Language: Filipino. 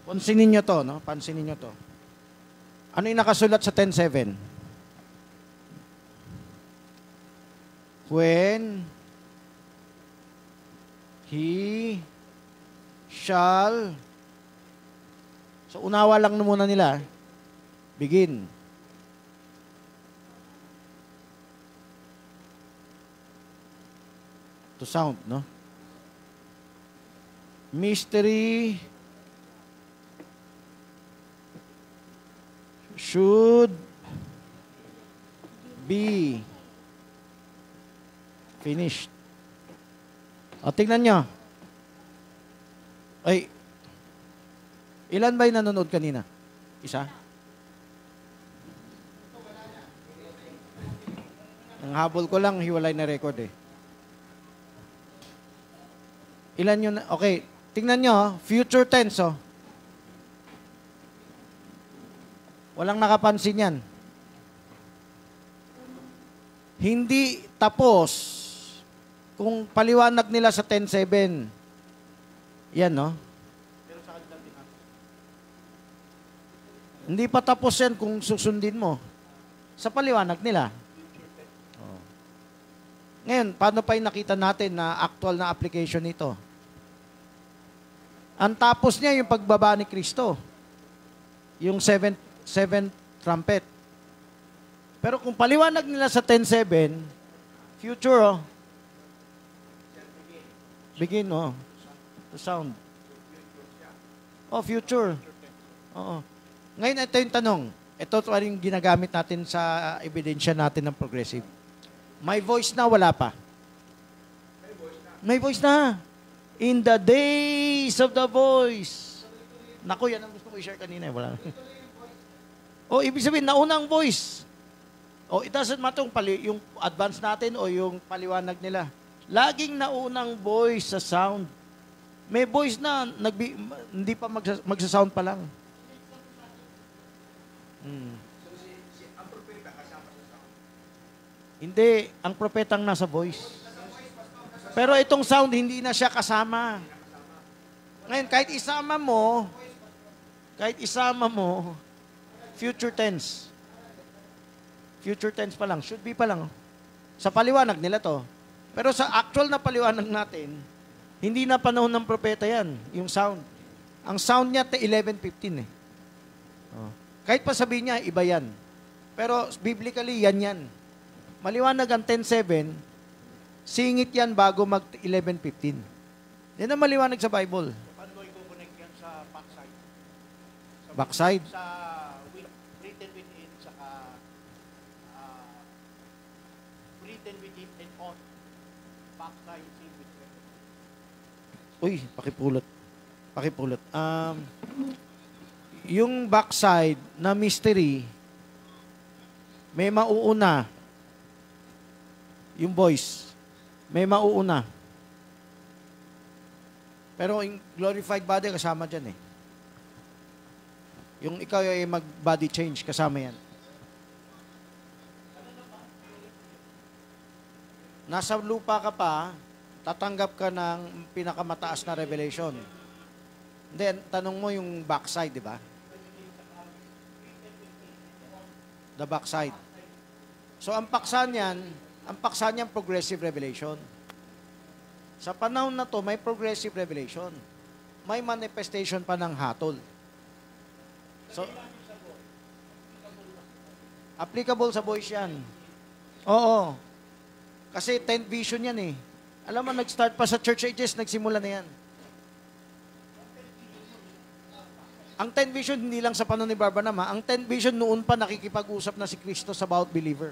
Pansinin nyo to, no? Pansinin nyo to. Ano yung nakasulat sa 10:7? When he shall, so unawa lang muna nila, begin. To sound, no? Mystery should be finished. O, tingnan nyo. Ay, ilan ba yung nanonood kanina? Isa? Ang habol ko lang, hiwalay na record eh. Ilan yun? Okay, tingnan nyo, future tense, oh. Walang nakapansin yan. Hindi tapos kung paliwanag nila sa 10:7. Yan, no? Hindi pa tapos yan kung susundin mo. Sa paliwanag nila. Oh. Ngayon, paano pa yung nakita natin na actual na application nito? Ang tapos niya yung pagbaba ni Kristo. Yung seventh trumpet. Pero kung paliwanag nila sa 10:7, future, oh. Begin, oh. The sound. Oh, future. Oo. Ngayon, ito yung tanong. Ito pa rin ginagamit natin sa ebidensya natin ng progressive. May voice na, wala pa? May voice na. In the days of the voice. Naku, yan ang gusto ko i-share kanina. Wala. O, ibig sabihin, naunang voice. O, it doesn't matter yung advance natin o yung paliwanag nila. Laging naunang voice sa sound. May voice na, hindi pa magsa-sound pa lang. Ang propeta kasama sa sound. Hindi, ang propetang nasa voice. Pero itong sound, hindi na siya kasama. Ngayon, kahit isama mo, future tense. Future tense pa lang. Should be pa lang. Sa paliwanag nila to. Pero sa actual na paliwanag natin, hindi na panahon ng propeta yan, yung sound. Ang sound niya, 11:15 eh. Oh. Kahit pa sabihin niya, iba yan. Pero biblically, yan. Maliwanag ang 10:7, singit yan bago mag 11:15. Yan ang maliwanag sa Bible. Paano mo i-connect yan sa backside? Backside? Sa written within, saka written within and on. Backside, sing with reference. Uy, pakipulot. Yung backside na mystery, may mauuna. Yung voice, may mauuna. Pero yung glorified body, kasama dyan eh. Yung ikaw ay mag-body change, kasama yan. Nasa lupa ka pa, tatanggap ka ng pinakamataas na revelation. Then, tanong mo yung backside, di ba? The backside. So, ang paksa niyan progressive revelation. Sa panahon na to, may progressive revelation. May manifestation pa ng hatol. So, applicable sa voice yan. Oo. Kasi 10 vision yan eh. Alam mo, nag-start pa sa church ages, nagsimula na yan. Ang 10 vision, hindi lang sa panahon ni Barbanam, ang 10 vision noon pa nakikipag-usap na si Kristo sa bawat believer.